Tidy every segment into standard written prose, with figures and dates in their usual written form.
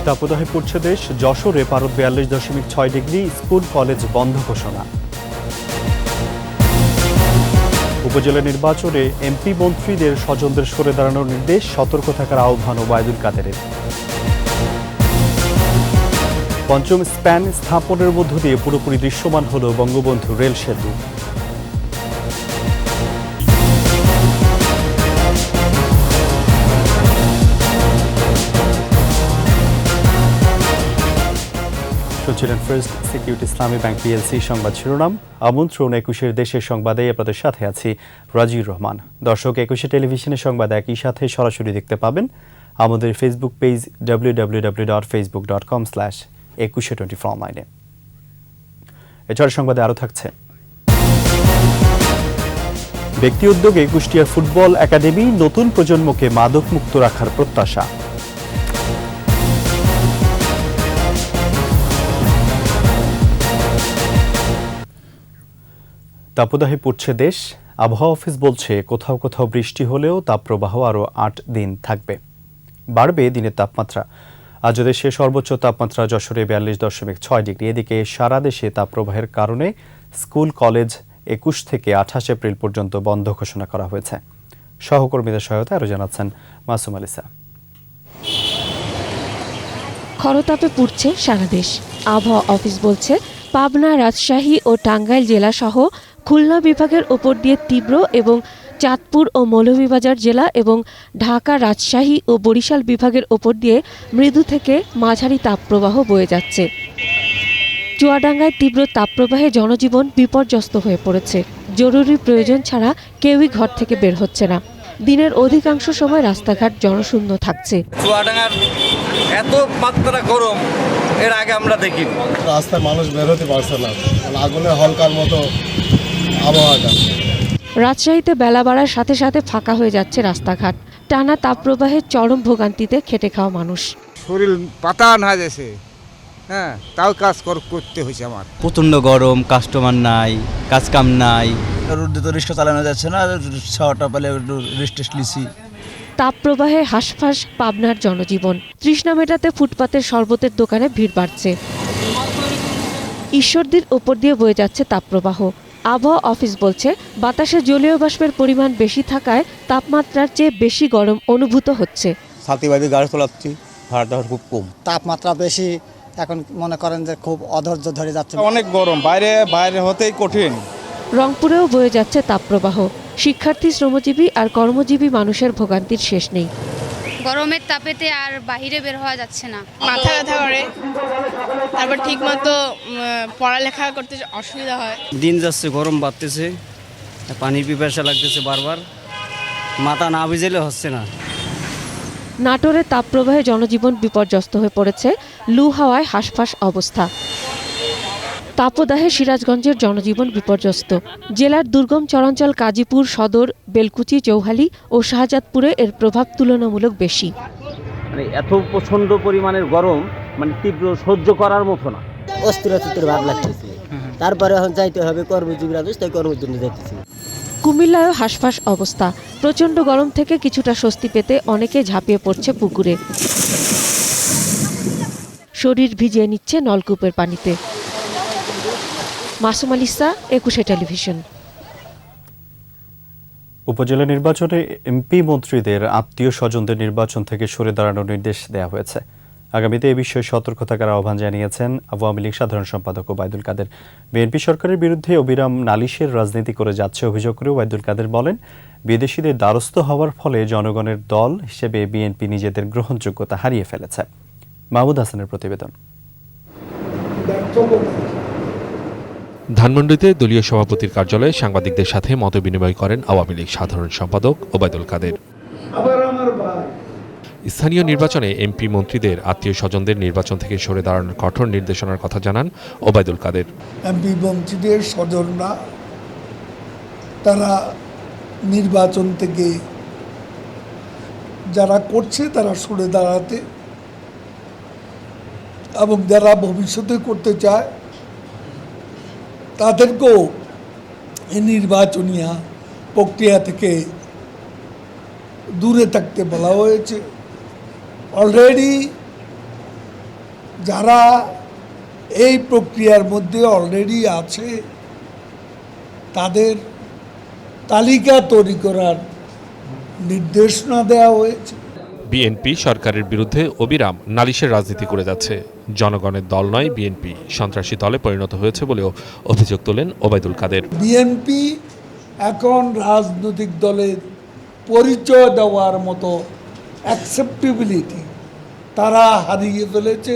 তাপদাহে পড়ছে দেশ, যশোরে পারদ 42.6 ডিগ্রি, স্কুল কলেজ বন্ধ ঘোষণা। উপজেলা নির্বাচনে এমপি মন্ত্রীদের স্বজনদের সরে দাঁড়ানোর নির্দেশ, সতর্ক থাকার আহ্বান ওবায়দুল কাদেরের। পঞ্চম স্প্যান স্থাপনের মধ্য দিয়ে পুরোপুরি দৃশ্যমান হল বঙ্গবন্ধু রেল সেতু। শুনছিলেন ফার্স্ট সিকিউরিটি ইসলামী ব্যাংক পিএলসি সংবাদ শিরোনাম। আমন্ত্রণ 21-এর দেশের সংবাদে আপনাদের সাথে আছি রাজিউর রহমান। দর্শক, 21 টেলিভিশনের সংবাদ একই সাথে সরাসরি দেখতে পাবেন আমাদের ফেসবুক পেজ www.facebook.com/2124 অনলাইনে। এছাড়া সংবাদে আরও থাকছে, ব্যক্তি উদ্যোগে কুষ্টিয়া ফুটবল একাডেমি, নতুন প্রজন্মকে মাদক মুক্ত রাখার প্রত্যাশা। তাপদাহে পড়ছে দেশ, আবহাওয়া অফিস বলছে কোথাও কোথাও বৃষ্টি হলেও তাপপ্রবাহ আরও 8 দিন থাকবে। বাড়বে দিনের তাপমাত্রা। আজ দেশে সর্বোচ্চ তাপমাত্রা যশোরে 42.6 ডিগ্রি। এদিকে সারা দেশে তাপপ্রবাহের কারণে স্কুল কলেজ 21 থেকে 28 এপ্রিল পর্যন্ত বন্ধ ঘোষণা করা হয়েছে। সহকর্মীদের সহায়তায় আরও জানাচ্ছেন মাসুম আলিসা। খরতাপে পুড়ছে সারা দেশ। আবহাওয়া অফিস বলছে পাবনা, রাজশাহী ও টাঙ্গাইল জেলা সহ খুলনা বিভাগের ওপর দিয়ে তীব্র এবং চাঁদপুর ও মৌলভীবাজার জেলা এবং ঢাকা, রাজশাহী ও বরিশাল বিভাগের ওপর দিয়ে মৃদু থেকে মাঝারি তাপপ্রবাহ বয়ে যাচ্ছে। চুয়াডাঙ্গায় তীব্র তাপপ্রবাহে জনজীবন বিপর্যস্ত হয়ে পড়েছে। জরুরি প্রয়োজন ছাড়া কেউই ঘর থেকে বের হচ্ছে না। দিনের অধিকাংশ সময় রাস্তাঘাট জনশূন্য থাকছে। চুয়াডাঙ্গার এত মাত্রা গরম এর আগে আমরা দেখিনি। রাস্তায় মানুষ বের হতে পারছে না, আগুনে হলকার মতো আবহাওয়াটা। রাজশাহীতে বেলা বাড়ার সাথে সাথে ফাঁকা হয়ে যাচ্ছে রাস্তাঘাট। টানা তাপপ্রবাহে চরম ভোগান্তিতে খেটে খাওয়া মানুষ। শরীর পাতান হয়ে গেছে, তাও কাজ করতে হয়েছে আমার। প্রচণ্ড গরম, কাস্টমার নাই, কাজ কাম নাই, রোদে তো রিক্সা চালানো যাচ্ছে না, ছাওয়াটা পেলে একটু রেস্ট লিছি। তাপপ্রবাহে হাঁসফাঁস পাবনার জনজীবন। তৃষ্ণা মেটাতে ফুটপাতের শরবতের দোকানে ভিড় বাড়ছে। ঈশ্বরদীর ওপর দিয়ে বয়ে যাচ্ছে তাপপ্রবাহ। আবহাওয়া অফিস বলছে বাতাসে জলীয় বাষ্পের পরিমাণ বেশি থাকায় তাপমাত্রার চেয়ে বেশি গরম অনুভূত হচ্ছে। ছাতিবাদী গাড়ি চালাচ্ছি, ভাড়াটা খুব কম। তাপমাত্রা বেশি, এখন মনে করেন যে খুব অধৈর্য ধরে যাচ্ছে। অনেক গরম, বাইরে হতেই কঠিন। রংপুরেও বয়ে যাচ্ছে তাপপ্রবাহ। শিক্ষার্থী, শ্রমজীবী আর কর্মজীবী মানুষের ভোগান্তির শেষ নেই। গরমের তাপেতে আর বাহিরে বের হওয়া যাচ্ছে না। মাথা ব্যথা করে, তারপর ঠিক মতো পড়ালেখা করতে অসুবিধা হয়। দিন যাচ্ছে, গরম বাড়তেছে, পানির পিপাসা লাগতেছে বারবার, মাথা না ভিজেলে হচ্ছে না। নাটোরে তাপপ্রবাহে জনজীবন বিপর্যস্ত হয়ে পড়েছে। লু হাওয়ায় হাঁসফাঁস অবস্থা। তাপদাহে সিরাজগঞ্জের জনজীবন বিপর্যস্ত। জেলার দুর্গম চরাঞ্চল কাজীপুর সদর, বেলকুচি, চৌহালি ও শাহজাদপুরে এর প্রভাব তুলনামূলক বেশি। এত প্রচণ্ড পরিমাণের গরম, তীব্র সহ্য করার মতো না। অস্থির ভাব লাগতেছে। তারপরে এখন যাইতে হবে কর্মজীবীরা, তাই কর্মের জন্য যাইতেছি। কুমিল্লায়ও হাঁসফাঁস অবস্থা। প্রচণ্ড গরম থেকে কিছুটা স্বস্তি পেতে অনেকে ঝাঁপিয়ে পড়ছে পুকুরে। শরীর ভিজিয়ে নিচ্ছে নলকূপের পানিতে। মাসুম আলিসা, 21 টেলিভিশন। উপজেলা নির্বাচনে এমপি মন্ত্রীদের আত্মীয় স্বজনদের নির্বাচন থেকে সরে দাঁড়ানোর নির্দেশ দেওয়া হয়েছে। আগামীতে এ বিষয়ে সতর্ক থাকার আহ্বান জানিয়েছেন আওয়ামী লীগ সাধারণ সম্পাদক ওবায়দুল কাদের। বিএনপি সরকারের বিরুদ্ধে অবিরাম নালিশের রাজনীতি করে যাচ্ছে অভিযোগ করে ওবায়দুল কাদের বলেন, বিদেশিদের দ্বারস্থ হওয়ার ফলে জনগণের দল হিসেবে বিএনপি নিজেদের গ্রহণযোগ্যতা হারিয়ে ফেলেছে। মাহমুদ হাসানের প্রতিবেদন। ধানমন্ডিতে দলীয় সভাপতির কার্যালয়ে সাংবাদিকদের সাথে মতবিনিময় করেন আওয়ামী লীগ সাধারণ সম্পাদক ওবায়দুল কাদের। স্থানীয় নির্বাচনে এমপি মন্ত্রীদের আত্মীয় স্বজনদের নির্বাচন থেকে সরে দাঁড়ানোর কঠোর নির্দেশনার কথা জানান ওবায়দুল কাদের। এমপি মন্ত্রীদের স্বজনরা তারা নির্বাচন থেকে যারা করছে তারা সরে দাঁড়াতে, এবং যারা ভবিষ্যতে করতে চায় তাদেরকেও এই নির্বাচনীয় প্রক্রিয়া থেকে দূরে থাকতে বলা হয়েছে। অলরেডি যারা এই প্রক্রিয়ার মধ্যে অলরেডি আছে তাদের তালিকা তৈরি করার নির্দেশনা দেওয়া হয়েছে। বিএনপি সরকারের বিরুদ্ধে অবিরাম নালিশের রাজনীতি করে যাচ্ছে। জনগণের দল নয় বিএনপি, সন্ত্রাসী দলে পরিণত হয়েছে বলেও অভিযোগ তোলেন ওবায়দুল কাদের। বিএনপি এখন রাজনৈতিক দলের পরিচয় দেওয়ার মতো অ্যাকসেপ্টেবিলিটি তারা হারিয়ে ফেলেছে।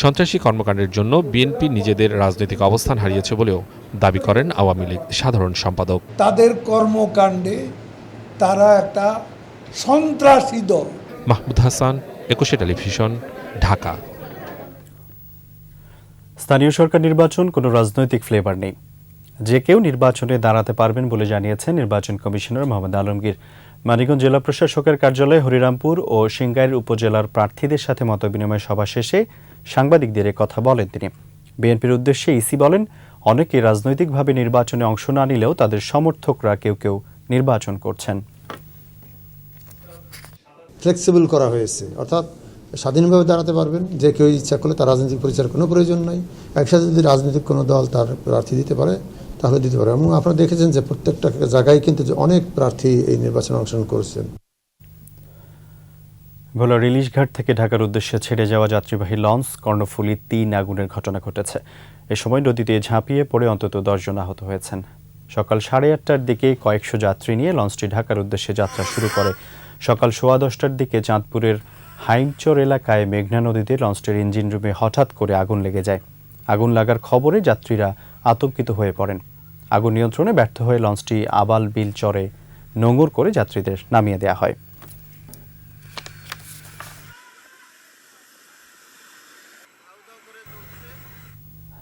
সন্ত্রাসী কর্মকাণ্ডের জন্য বিএনপি নিজেদের রাজনৈতিক অবস্থান হারিয়েছে বলেও দাবি করেন আওয়ামী লীগ সাধারণ সম্পাদক। তাদের কর্মকাণ্ডে তারা একটা সন্ত্রাসী দল। মাহমুদ হাসান, 21 টেলিভিশন, ঢাকা। স্থানীয় সরকার নির্বাচন কোনো রাজনৈতিক ফ্লেভার নেই, যে কেউ নির্বাচনে দাঁড়াতে পারবেন বলে জানিয়েছেন নির্বাচন কমিশনার মোহাম্মদ আলমগীর। মানিকগঞ্জ জেলা প্রশাসকের কার্যালয়ে হরিরামপুর ও সিংগাইর উপজেলার প্রার্থীদের সাথে মতবিনিময় সভা শেষে সাংবাদিকদের কথা বলেন তিনি। বিএনপির উদ্দেশ্যে ইসি বলেন, অনেকে রাজনৈতিকভাবে নির্বাচনে অংশ না নিলেও তাদের সমর্থকরা কেউ কেউ নির্বাচন করছেন। ফ্লেক্সিবল করা হয়েছে, অর্থাৎ স্বাধীনভাবে দাঁড়াতে পারবেন, যে কেউ ইচ্ছা করলে তার রাজনৈতিক পরিচয়ের কোনো প্রয়োজন নাই। একসাথে যদি রাজনৈতিক কোনো দল তার প্রার্থী দিতে পারে তাহলে দিতে পারে। এবং আপনারা দেখেছেন যে প্রত্যেকটা জায়গায় কিন্তু অনেক প্রার্থী এই নির্বাচনে অংশগ্রহণ করছেন। ভোলার ইলিশঘাট থেকে ঢাকার উদ্দেশ্যে ছেড়ে যাওয়া যাত্রীবাহী লঞ্চ কর্ণফুলী 3 আগুনের ঘটনা ঘটেছে। এ সময় নদীতে ঝাঁপিয়ে পড়ে অন্তত 10 জন আহত হয়েছেন। সকাল 8:30টার দিকে কয়েকশো যাত্রী নিয়ে লঞ্চটি ঢাকার উদ্দেশ্যে যাত্রা শুরু করে। সকাল 10:15টার দিকে চাঁদপুরের হাইমচর এলাকায় মেঘনা নদীতে লঞ্চটির ইঞ্জিন রুমে হঠাৎ করে আগুন লেগে যায়। আগুন লাগার খবরে যাত্রীরা আতঙ্কিত হয়ে পড়েন। আগুন নিয়ন্ত্রণে ব্যর্থ হয়ে লঞ্চটি আবাল বিল চরে নোঙর করে যাত্রীদের নামিয়ে দেওয়া হয়।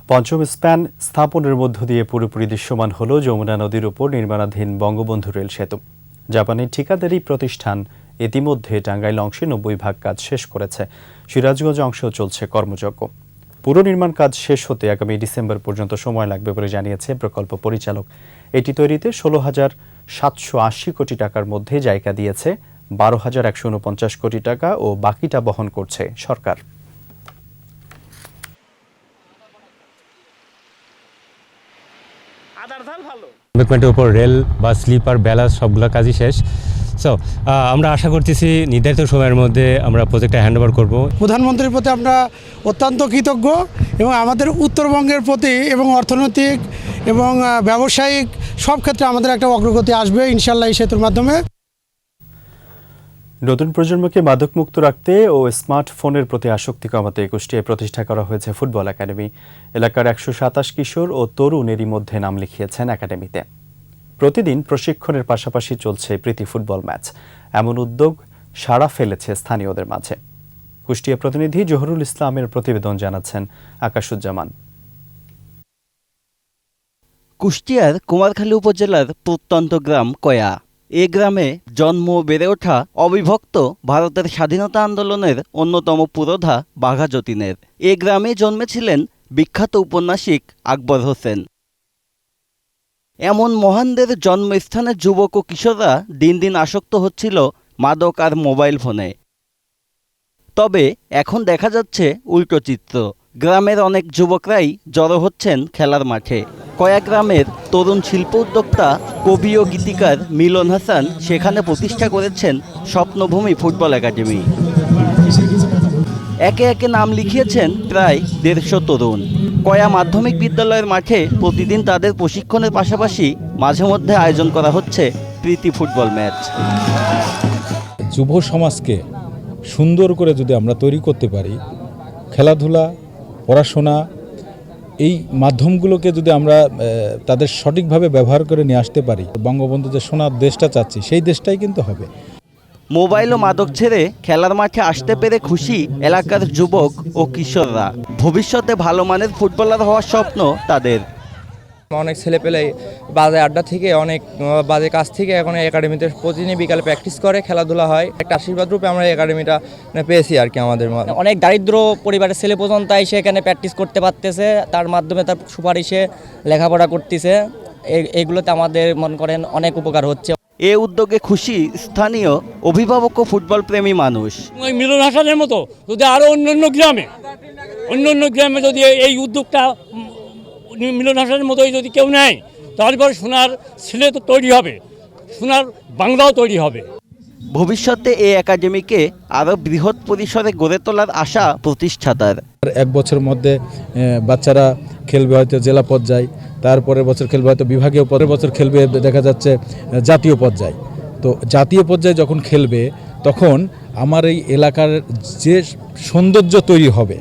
পঞ্চম স্প্যান স্থাপনের মধ্য দিয়ে পুরোপুরি দৃশ্যমান হল যমুনা নদীর উপর নির্মাণাধীন বঙ্গবন্ধু রেল সেতু। জাপানি ঠিকাদারি প্রতিষ্ঠান ইতিমধ্যে টাঙ্গাইল অংশে 90% কাজ শেষ করেছে। সিরাজগঞ্জ অংশেও চলছে কর্মযজ্ঞ। পুরো নির্মাণ কাজ শেষ হতে আগামী ডিসেম্বর পর্যন্ত সময় লাগবে বলে জানিয়েছে প্রকল্প পরিচালক। এটি তৈরিতে 16,780 কোটি টাকার মধ্যে জায়গা দিয়েছে 12,149 কোটি টাকা ও বাকিটা বহন করছে সরকার। এমবেকমেন্টের উপর রেল বা স্লিপার ব্যালান্স সবগুলো কাজই শেষ। সো আমরা আশা করতেছি নির্ধারিত সময়ের মধ্যে আমরা প্রজেক্টটা হ্যান্ড ওভার করবো। প্রধানমন্ত্রীর প্রতি আমরা অত্যন্ত কৃতজ্ঞ এবং আমাদের উত্তরবঙ্গের প্রতি এবং অর্থনৈতিক এবং ব্যবসায়িক সব ক্ষেত্রে আমাদের একটা অগ্রগতি আসবে ইনশাল্লাহ এই সেতুর মাধ্যমে। নতুন প্রজন্মকে মাদকমুক্ত রাখতে ও স্মার্টফোনের প্রতি আসক্তি কমাতে কুষ্টিয়ায় প্রতিষ্ঠা করা হয়েছে ফুটবল একাডেমি। এলাকার 127 কিশোর ও তরুণ এরই মধ্যে নাম লিখিয়েছেন একাডেমিতে। প্রতিদিন প্রশিক্ষণের পাশাপাশি চলছে প্রীতি ফুটবল ম্যাচ। এমন উদ্যোগ সাড়া ফেলেছে স্থানীয়দের মাঝে। কুষ্টিয়া প্রতিনিধি জহুরুল ইসলামের প্রতিবেদন জানাচ্ছেন আকাশুজ্জামান। কুষ্টিয়ার কুমারখালী উপজেলার প্রত্যন্ত গ্রাম কয়া। এ গ্রামে জন্ম বেড়ে ওঠা অবিভক্ত ভারতের স্বাধীনতা আন্দোলনের অন্যতম পুরোধা বাঘা যতীনের। এ গ্রামে জন্মেছিলেন বিখ্যাত উপন্যাসিক আকবর হোসেন। এমন মহানদের জন্মস্থানের যুবক ও কিশোররা দিন দিন আসক্ত হচ্ছিল মাদক আর মোবাইল ফোনে। তবে এখন দেখা যাচ্ছে উল্টো চিত্র। গ্রামের অনেক যুবকরাই জড়ো হচ্ছেন খেলার মাঠে। কয়েক গ্রামের তরুণ শিল্প উদ্যোক্তা কবি ও গীতিকার মিলন হাসান সেখানে প্রতিষ্ঠা করেছেন স্বপ্নভূমি ফুটবল একাডেমি। একে একে নাম লিখিয়েছেন প্রায় 150 তরুণ। কয়া মাধ্যমিক বিদ্যালয়ের মাঠে প্রতিদিন তাদের প্রশিক্ষণের পাশাপাশি মাঝে মধ্যে আয়োজন করা হচ্ছে প্রীতি ফুটবল ম্যাচ। যুব সমাজকে সুন্দর করে যদি আমরা তৈরি করতে পারি, খেলাধুলা, পড়াশোনা, এই মাধ্যমগুলোকে যদি আমরা তাদের সঠিকভাবে ব্যবহার করে নিয়ে আসতে পারি, বঙ্গবন্ধু যে সোনার দেশটা চাচ্ছি সেই দেশটাই কিন্তু হবে। মোবাইল ও মাদক ছেড়ে খেলার মাঠে আসতে পেরে খুশি এলাকার যুবক ও কিশোররা। ভবিষ্যতে ভালো মানের ফুটবলার হওয়ার স্বপ্ন তাদের। অনেক ছেলেপেলে বাজে আড্ডা থেকে অনেক বাজে কাজ থেকে এখন একাডেমিতে প্রতিদিন বিকালে প্র্যাকটিস করে, খেলাধুলা হয়। একটা আশীর্বাদ রূপে আমরা একাডেমিটা পেয়েছি আর কি। আমাদের অনেক দারিদ্র পরিবারের ছেলে পর্যন্ত এসে এখানে প্র্যাকটিস করতে পারতেছে, তার মাধ্যমে তার সুপারিশে লেখাপড়া করতেছে। এগুলোতে আমাদের মনে করেন অনেক উপকার হচ্ছে। এ উদ্যোগে খুশি স্থানীয় অভিভাবক ও ফুটবল প্রেমী মানুষ। মিলন হাসানের মতো যদি আরও অন্য গ্রামে যদি এই উদ্যোগটা মিলন হাসানের মতোই যদি কেউ নেয়, তাহলে পরে সোনার ছেলে তো তৈরি হবে, সোনার বাংলাও তৈরি হবে। ভবিষ্যতে এই একাডেমিকে আরও বৃহৎ পরিসরে গড়ে তোলার আশা প্রতিষ্ঠাতার। 1 বছরের মধ্যে বাচ্চারা খেলবে হয়তো জেলা পর্যায়ে, তারপরের বছর খেলবে হয়তো বিভাগীয়, পরের বছর খেলবে দেখা যাচ্ছে জাতীয় পর্যায়ে। তো জাতীয় পর্যায়ে যখন খেলবে তখন আমার এই এলাকার যে সৌন্দর্য তৈরি হবে,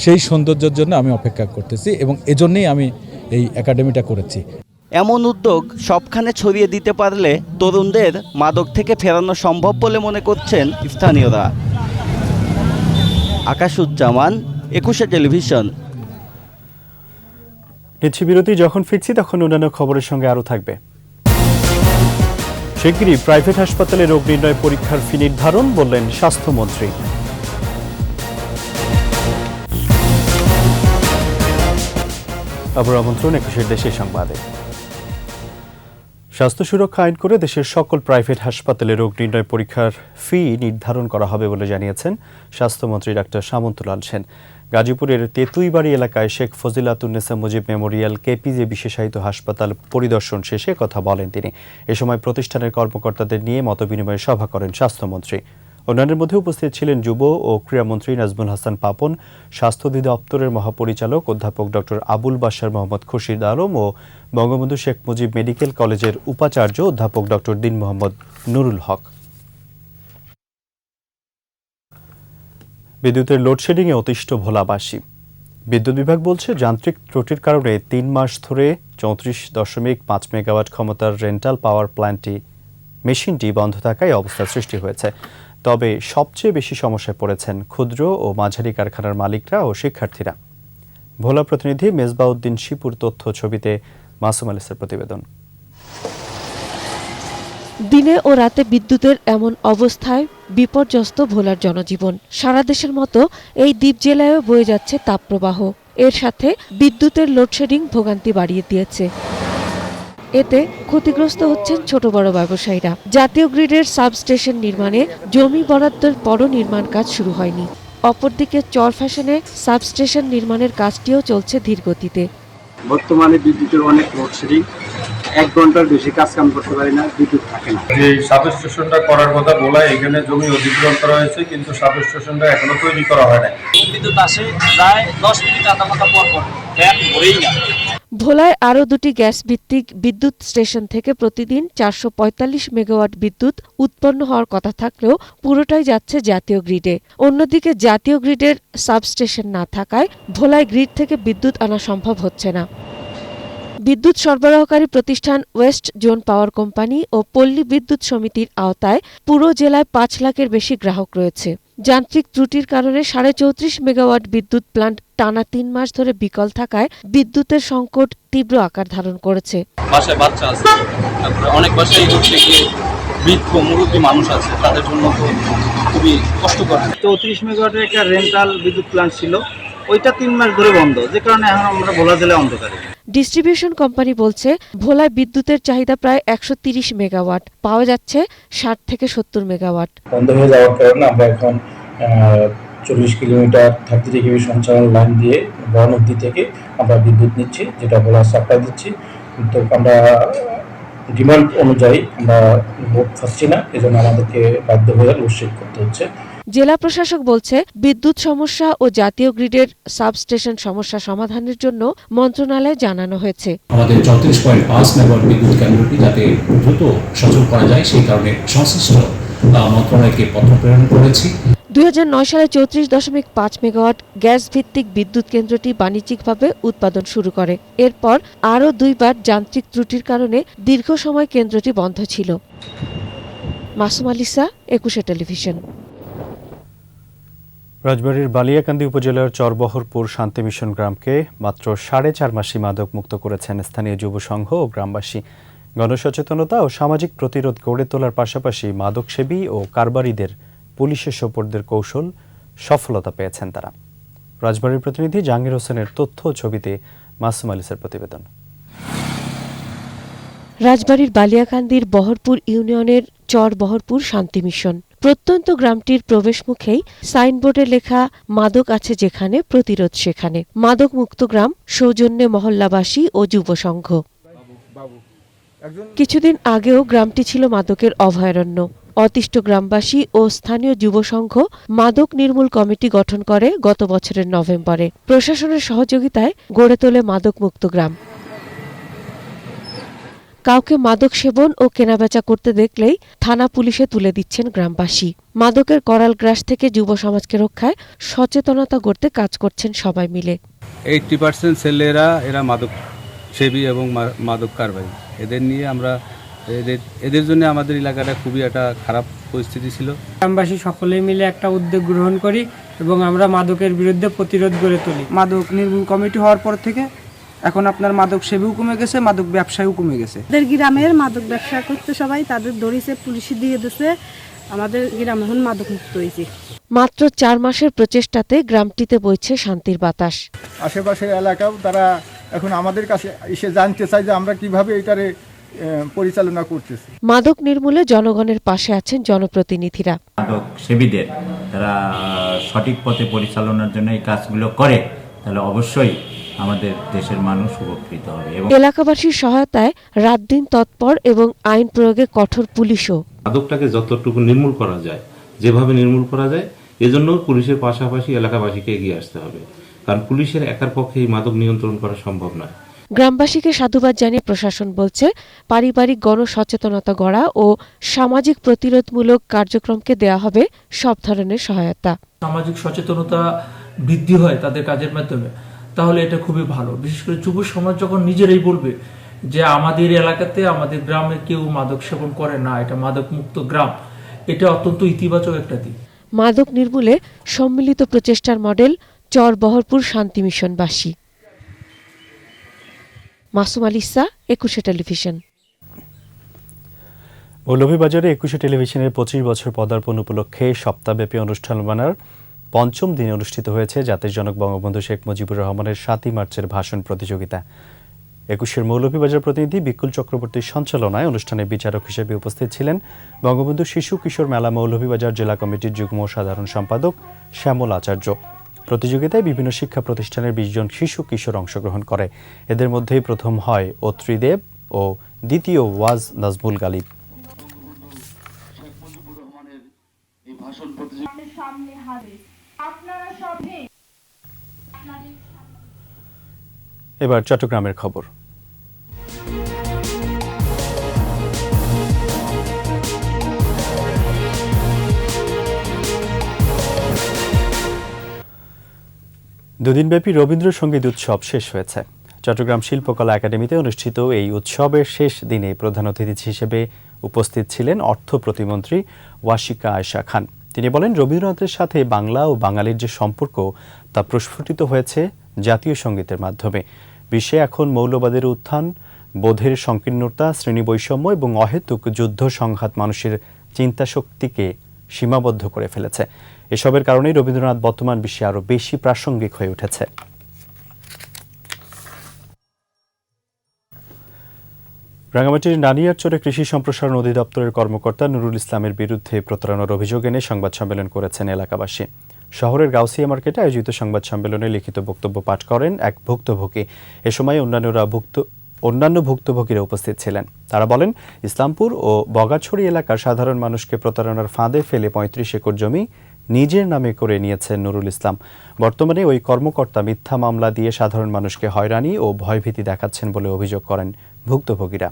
সেই সৌন্দর্যের জন্য আমি অপেক্ষা করতেছি এবং এজন্যই আমি এই একাডেমিটা করেছি। এমন উদ্যোগ সবখানে ছড়িয়ে দিতে পারলে তরুণদের মাদক থেকে ফেরানো সম্ভব বলে মনে করছেন স্থানীয়রা। আকাশুজ্জামান, 21 টেলিভিশন। নিচ্ছি বিরতি, যখন ফিরছি তখন অন্যান্য খবরের সঙ্গে আরও থাকবে। শিগগিরই প্রাইভেট হাসপাতালে রোগ নির্ণয় পরীক্ষার ফি নির্ধারণ, বললেন স্বাস্থ্যমন্ত্রী। আবার আমন্ত্রণ 21 দেশের সংবাদে। স্বাস্থ্য সুরক্ষা আইন করে দেশের সকল প্রাইভেট হাসপাতালে রোগ নির্ণয় পরীক্ষার ফি নির্ধারণ করা হবে বলে জানিয়েছেন স্বাস্থ্যমন্ত্রী ডাক্তার সামন্তলাল সেন। গাজীপুরের তেতুইবাড়ি এলাকায় শেখ ফজিলাতুন্নেসা মুজিব মেমোরিয়াল কেপিজে বিশেষায়িত হাসপাতাল পরিদর্শন শেষে কথা বলেন তিনি। এ সময় প্রতিষ্ঠানের কর্মকর্তাদের নিয়ে মতবিনিময় সভা করেন স্বাস্থ্যমন্ত্রী। অন্যান্যের মধ্যে উপস্থিত ছিলেন যুব ও ক্রীড়ামন্ত্রী নাজমুল হাসান পাপন, স্বাস্থ্য অধিদপ্তরের মহাপরিচালক অধ্যাপক ডক্টর আবুল বাশার মোহাম্মদ খুরশিদ আলম ও বঙ্গবন্ধু শেখ মুজিব মেডিকেল কলেজের উপাচার্য অধ্যাপক ডক্টর দিন মোহাম্মদ নুরুল হক। বিদ্যুতের লোডশেডিংয়ে অতিষ্ঠ ভোলাবাসী। বিদ্যুৎ বিভাগ বলছে যান্ত্রিক ত্রুটির কারণে 3 মাস ধরে 34.5 মেগাওয়াট ক্ষমতার রেন্টাল পাওয়ার মেশিনটি বন্ধ থাকায় অবস্থার সৃষ্টি হয়েছে। তবে সবচেয়ে বেশি সমস্যায় পড়েছেন ক্ষুদ্র ও মাঝারি কারখানার মালিকরা ও শিক্ষার্থীরা। ভোলা প্রতিনিধি মেজবাউদ্দিন শিপুর তথ্য, ছবিতে মাসুম আলিসের প্রতিবেদন। দিনে ও রাতে বিদ্যুতের এমন অবস্থায় বিপর্যস্ত ভোলার জনজীবন। সারা দেশের মতো এই দ্বীপ জেলায়ও বয়ে যাচ্ছে তাপপ্রবাহ। এর সাথে বিদ্যুতের লোডশেডিং ভোগান্তি বাড়িয়ে দিয়েছে। এতে ক্ষতিগ্রস্ত হচ্ছেন ছোট বড় ব্যবসায়ীরা। জাতীয় গ্রিডের সাবস্টেশন নির্মাণে জমি বরাদ্দের পরও নির্মাণ কাজ শুরু হয়নি। অপরদিকে চরফ্যাশনে সাবস্টেশন নির্মাণের কাজটিও চলছে ধীর গতিতে। বর্তমানে বিদ্যুতের অনেক লোডশেডিং, 1 ঘন্টার বেশি কাজ কাম করতে পারি না, বিদ্যুৎ থাকে না। এই সাবস্টেশনটা করার কথা বলা, এখানে জমি অধিগ্রহণ করা হয়েছে কিন্তু সাবস্টেশনটা এখনো তৈরি করা হয় না। বিদ্যুৎ আসে প্রায় 10 মিনিট আধা ঘন্টা পর পর, ফ্যান ঘুরেই না। ভোলায় আরও 2টি গ্যাস ভিত্তিক বিদ্যুৎ স্টেশন থেকে প্রতিদিন 445 মেগাওয়াট বিদ্যুৎ উৎপন্ন হওয়ার কথা থাকলেও পুরোটাই যাচ্ছে জাতীয় গ্রিডে। অন্যদিকে জাতীয় গ্রিডের সাবস্টেশন না থাকায় ভোলায় গ্রিড থেকে বিদ্যুৎ আনা সম্ভব হচ্ছে না। বিদ্যুৎ সরবরাহকারী প্রতিষ্ঠান ওয়েস্ট জোন পাওয়ার কোম্পানি ও পল্লী বিদ্যুৎ সমিতির আওতায় পুরো জেলায় 5 লাখের বেশি গ্রাহক রয়েছে। যান্ত্রিক ত্রুটির কারণে 34.5 মেগাওয়াট বিদ্যুৎ প্লান্ট টানা 3 মাস ধরে বিকল থাকায় বিদ্যুতের সংকট তীব্র আকার ধারণ করেছে। বাসায় বাচ্চা আছে, তারপরে অনেক বাসায় হচ্ছে কি বৃদ্ধ মুরব্বী মানুষ আছে, তাদের জন্য খুবই কষ্টকর। 34 মেগাওয়াটের একটা রেন্টাল বিদ্যুৎ প্লান্ট ছিল, ওইটা 3 মাস ধরে বন্ধ, যে কারণে এখন আমরা ভোলা জেলায় অন্ধকারে। ডিস্ট্রিবিউশন কোম্পানি বলছে ভোলায় বিদ্যুতের চাহিদা প্রায় 130 মেগাওয়াট, পাওয়া যাচ্ছে 60 থেকে 70 মেগাওয়াট। বন্ধ হয়ে যাওয়ার কারণে আমরা এখন 40 কিলোমিটার 33 কেভি সঞ্চালন লাইন দিয়ে বনদী থেকে আমরা বিদ্যুৎ নিচ্ছি, যেটা ভোলা সাপ্লাই দিচ্ছি। কিন্তু আমরা ডিমান্ড অনুযায়ী আমরা লোড পাচ্ছি না, এজন্য আমাদেরকে বাধ্য হয়ে লোডশেড করতে হচ্ছে। জেলা প্রশাসক বলছে বিদ্যুৎ সমস্যা ও জাতীয় গ্রিডের সাবস্টেশন সমস্যা সমাধানের জন্য মন্ত্রণালয়ে জানানো হয়েছে। আমাদের 34.5 মেগাওয়াট বিদ্যুৎ কেন্দ্রটি যাতে দ্রুত সচল করা যায় সেই কারণে সংশ্লিষ্ট মন্ত্রণালয়কে পত্র প্রেরণ করেছি। 2009 সালে 34.5 মেগাওয়াট গ্যাস ভিত্তিক বিদ্যুৎ কেন্দ্রটি বাণিজ্যিকভাবে উৎপাদন শুরু করে। এরপর আরও 2 বার যান্ত্রিক ত্রুটির কারণে দীর্ঘ সময় কেন্দ্রটি বন্ধ ছিল। মাসুম আলিসা, 21 টেলিভিশন। রাজবাড়ীর বালিয়াকান্দি উপজেলার চরবহরপুর শান্তি মিশন গ্রামকে মাত্র 4.5 মাসে মাদক মুক্ত করেছেন স্থানীয় যুব সংঘ ও গ্রামবাসী। গণসচেতনতা ও সামাজিক প্রতিরোধ গড়ে তোলার পাশাপাশি মাদকসেবী ও কারবারিদের পুলিশের সোপর্দের কৌশল সফলতা পেয়েছেন তারা। রাজবাড়ীর প্রতিনিধি জাহাঙ্গীর হোসেনের তথ্য, ছবিতে মাসুম আলিসের প্রতিবেদন। রাজবাড়ীর বালিয়াকান্দির বহরপুর ইউনিয়নের চর বহরপুর শান্তি মিশন। প্রত্যন্ত গ্রামটির প্রবেশমুখেই সাইনবোর্ডে লেখা মাদক আছে যেখানে প্রতিরোধ সেখানে। মাদক মুক্ত গ্রাম, সৌজন্যে মহল্লাবাসী ও যুব সংঘ। কিছুদিন আগেও গ্রামটি ছিল মাদকের অভয়ারণ্য। অতিষ্ঠ গ্রামবাসী ও স্থানীয় যুব সংঘ মাদক নির্মূল কমিটি গঠন করে গত বছরের নভেম্বরে। প্রশাসনের সহযোগিতায় গড়ে তোলে মাদক মুক্ত গ্রাম। কাউকে মাদক সেবন ও কেনাবেচা করতে দেখলেই থানা পুলিশে তুলে দিচ্ছেন গ্রামবাসী। মাদকের করাল গ্রাস থেকে যুব সমাজকে রক্ষায় সচেতনতা গড়তে কাজ করছেন সবাই মিলে। 80% ছেলেরা এরা মাদক সেবী এবং মাদক কারবারি। এদের নিয়ে আমরা এদের জন্য আমাদের এলাকাটা খুবই একটা খারাপ পরিস্থিতি ছিল। গ্রামবাসী সকলেই মিলে একটা উদ্যোগ গ্রহণ করি এবং আমরা মাদকের বিরুদ্ধে প্রতিরোধ গড়ে তুলি। মাদক নির্মূল কমিটি হওয়ার পর থেকে এখন আপনার মাদক সেবীও কমে গেছে, মাদক ব্যবসায়ও কমে গেছে। আমাদের গ্রামের মাদক ব্যবসা করতে সবাই তাদের ধরেছে, পুলিশে দিয়ে দিয়েছে। আমাদের গ্রাম এখন মাদক মুক্ত হয়েছে। মাত্র 4 মাসের প্রচেষ্টাতে গ্রামটিতে বইছে শান্তির বাতাস। আশেপাশের এলাকাও তারা এখন আমাদের কাছে এসে জানতে চায় যে আমরা কিভাবে এটারে পরিচালনা করতেছি। মাদক নির্মূলে জনগণের পাশে আছেন জনপ্রতিনিধিরা। মাদক সেবীদের তারা সঠিক পথে পরিচালনার জন্য এই কাজগুলো করে, তাহলে অবশ্যই আমাদের দেশের মানুষ উপকৃত হবে। এবং এলাকাবাসীর সহায়তায় রাত দিন তৎপর এবং আইন প্রয়োগে কঠোর পুলিশও। মাদকটাকে যতটুকু নির্মূল করা যায়, যেভাবে নির্মূল করা যায়, এজন্য পুলিশের পাশাপাশি এলাকাবাসীকে এগিয়ে আসতে হবে, কারণ পুলিশের একার পক্ষে এই মাদক নিয়ন্ত্রণ করা সম্ভব নয়। গ্রামবাসীকে সাধুবাদ জানিয়ে প্রশাসন বলছে, পারিবারিক গণসচেতনতা গড়া ও সামাজিক প্রতিরোধমূলক কার্যক্রমকে দেয়া হবে সব ধরনের সহায়তা। সামাজিক সচেতনতা বৃদ্ধি হয় তাদের কাজের মাধ্যমে, তাহলে এটা খুবই ভালো। বিশেষ করে যুব সমাজ যখন নিজেরাই বলবে যে আমাদের এলাকাতে, আমাদের গ্রামে কেউ মাদক সেবন করে না, এটা মাদক মুক্ত গ্রাম, এটা অত্যন্ত ইতিবাচক একটা দিক। মাদক নির্মূলে সম্মিলিত প্রচেষ্টার মডেল চর বহরপুর শান্তি মিশনবাসী। মাসুম আলিসা, 21 টেলিভিশন। মৌলভীবাজারে 21 টেলিভিশনের 25 বছর পদার্পণ উপলক্ষে সপ্তাহব্যাপী অনুষ্ঠানমালার 5ম দিনে অনুষ্ঠিত হয়েছে জাতির জনক বঙ্গবন্ধু শেখ মুজিবুর রহমানের 7ই মার্চের ভাষণ প্রতিযোগিতা। 21 মৌলভীবাজার প্রতিনিধি বিকুল চক্রবর্তীর সঞ্চালনায় অনুষ্ঠানে বিচারক হিসেবে উপস্থিত ছিলেন বঙ্গবন্ধু শিশু কিশোর মেলা মৌলভীবাজার জেলা কমিটির যুগ্ম সাধারণ সম্পাদক শ্যামল আচার্য। প্রতিযোগিতায় বিভিন্ন শিক্ষা প্রতিষ্ঠানের 20 জন শিশু কিশোর অংশগ্রহণ করে। এদের মধ্যেই প্রথম হয় অত্রিদেব ও দ্বিতীয় ওয়াজ নাজমুল গালিব। এবার চট্টগ্রামের খবর। দুদিনব্যাপী রবীন্দ্রসঙ্গীত উৎসব শেষ হয়েছে। চট্টগ্রাম শিল্পকলা একাডেমিতে অনুষ্ঠিত এই উৎসবের শেষ দিনে প্রধান অতিথি হিসেবে উপস্থিত ছিলেন অর্থ প্রতিমন্ত্রী ওয়াশিকা আয়েশা খান। তিনি বলেন, রবীন্দ্রনাথের সাথে বাংলা ও বাঙালির যে সম্পর্ক তা প্রস্ফুটিত হয়েছে জাতীয় সঙ্গীতের মাধ্যমে। বিশ্বে এখন মৌলবাদের উত্থান, বোধের সংকীর্ণতা, শ্রেণী বৈষম্য এবং অহেতুক যুদ্ধ সংঘাত মানুষের চিন্তাশক্তিকে সীমাবদ্ধ করে ফেলেছে। এসবের কারণেই রবীন্দ্রনাথ বর্তমান বিশ্বে আরও বেশি প্রাসঙ্গিক হয়ে উঠেছে। রাঙ্গামাটির নানিয়ারচরে কৃষি সম্প্রসারণ অধিদপ্তরের কর্মকর্তা নুরুল ইসলামের বিরুদ্ধে প্রতারণার অভিযোগ এনে সংবাদ সম্মেলন করেছেন এলাকাবাসী। শহরের গাউসিয়া মার্কেটে আয়োজিত সংবাদ সম্মেলনে লিখিত বক্তব্য পাঠ করেন এক ভুক্তভোগী। এ সময় অন্যান্য ভুক্তভোগীরা উপস্থিত ছিলেন। তারা বলেন, ইসলামপুর ও বগাছড়ি এলাকার সাধারণ মানুষকে প্রতারণার ফাঁদে ফেলে 35 একর জমি নিজের নামে করে নিয়েছেন নুরুল ইসলাম। বর্তমানে ওই কর্মকর্তা মিথ্যা মামলা দিয়ে সাধারণ মানুষকে হয়রানি ও ভয়ভীতি দেখাচ্ছেন বলে অভিযোগ করেন ভুক্তভোগীরা।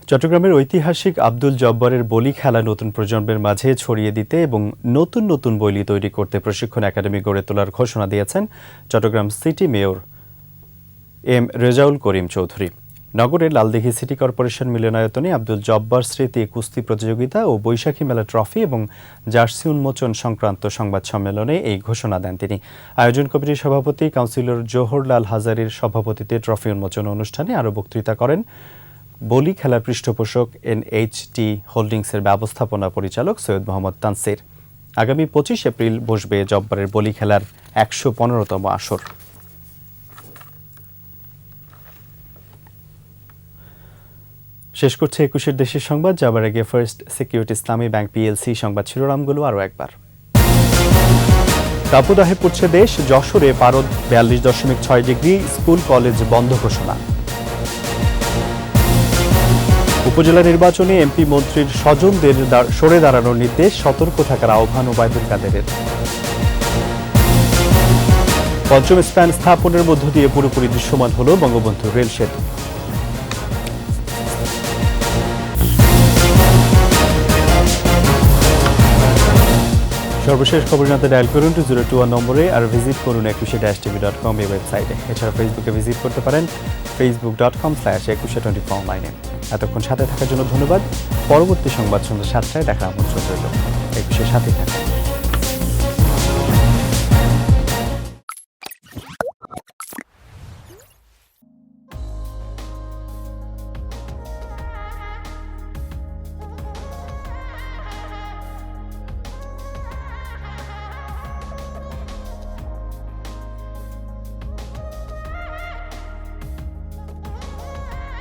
চট্টগ্রামের ঐতিহাসিক আব্দুল জব্বারের বলি খেলা নতুন প্রজন্মের মাঝে ছড়িয়ে দিতে এবং নতুন নতুন বলি তৈরি করতে প্রশিক্ষণ একাডেমি গড়ে তোলার ঘোষণা দিয়েছেন Chattogram city mayor M Rezaul Karim Chowdhury. নগরের লালদিঘি সিটি কর্পোরেশন মিলনায়তনে আব্দুল জব্বার স্মৃতি কুস্তি প্রতিযোগিতা ও বৈশাখী মেলা ট্রফি এবং জার্সি উন্মোচন সংক্রান্ত সংবাদ সম্মেলনে এই ঘোষণা দেন তিনি। আয়োজন কমিটির সভাপতি কাউন্সিলর জোহরলাল হাজারির সভাপতিত্বে ট্রফি উন্মোচন অনুষ্ঠানে আরও বক্তৃতা করেন বলি খেলার পৃষ্ঠপোষক NHT হোল্ডিংসের ব্যবস্থাপনা পরিচালক সৈয়দ মোহাম্মদ তানসির। আগামী 25 এপ্রিল বসবে জব্বারের বলি খেলার 115তম আসর। শেষ করছে 21-এর দেশের সংবাদ। যাবার আগে ফার্স্ট সিকিউরিটি ইসলামী ব্যাংক পিএলসি সংবাদ শিরোনামগুলো আরও একবার। তাপদাহে পড়ছে দেশ, যশোরে পারদ 42.6 ডিগ্রি, স্কুল কলেজ বন্ধ ঘোষণা। উপজেলা নির্বাচনে এমপি মন্ত্রীর স্বজনদের সরে দাঁড়ানোর নির্দেশ, সতর্ক থাকার আহ্বান ওবায়দুল কাদেরের। পঞ্চম স্প্যান স্থাপনের মধ্য দিয়ে পুরোপুরি দৃশ্যমান হল বঙ্গবন্ধু রেল সেতু। সর্বশেষ খবর জানতে ডায়াল করুন 2021 নম্বরে আর ভিজিট করুন 21tv.com এই ওয়েবসাইটে। এছাড়া ফেসবুকে ভিজিট করতে পারেন facebook.com/2124 অনলাইনে। এতক্ষণ সাথে থাকার জন্য ধন্যবাদ। পরবর্তী সংবাদ সন্ধ্যা 7টায় দেখার আমন্ত্রণ রইল। 21-এর সাথে থাকুন।